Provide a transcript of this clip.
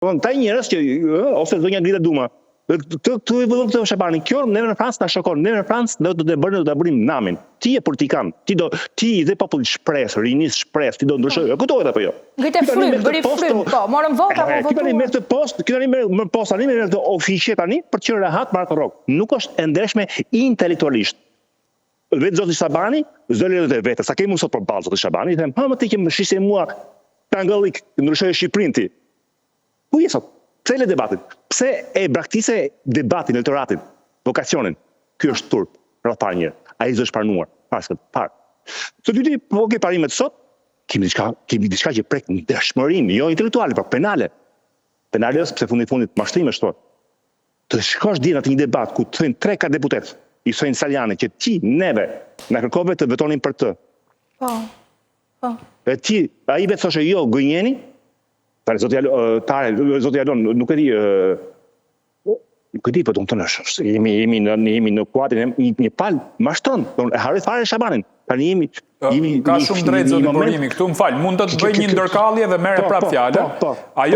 Ta njerëz që ose zonja Grida Duma, këtu e vëllon këtë Shabani, kjo neve në Francë na shokon, neve në Francë do të bërim namin. Ti je politikan, ti dhe popullit shpresë, rinis shpresë, ti do ndryshoj. Kuptohet apo jo? Ngritë frym, bëri frym, po, morëm vota apo votuan. Tani me këtë post, tani me post tani me këtë oficie tani për të qenë rehat Marko Rok. Nuk është e ndershme intelektualisht. Vetë zoti Shabani, zëllet e vetë, sa kemi sot për balë zoti Shabani, them, ha më ti që më shishe mua tangëllik, ndryshoj Shqipërinë ti. Ku je sot? Pse le debatin? Pse e braktise debatin, elektoratin, vokacionin? Ky është turp, rreth parë një. Ai s'është pranuar, parë. Sot dy po ke parimet sot, kemi diçka që prek ndershmërinë, jo intelektuale, por penale. Penale është pse fundit mashtrime shto. Të shkosh deri atë një debat ku të thënë 3-4 deputet, i thënë Saliane që ti neve na kërkove të vetonin për të. Po. E ti, ai vetë thoshte jo, gënjeni. Zoti Alon, nuk e di, po do të thonë, jemi në kuadrin e një palë mashtron, e harroi fare Shabanin. Tani jemi ka shumë drejt zoti Borimi këtu, më fal, mund të bëj një ndërkallje dhe merre prap fjalën.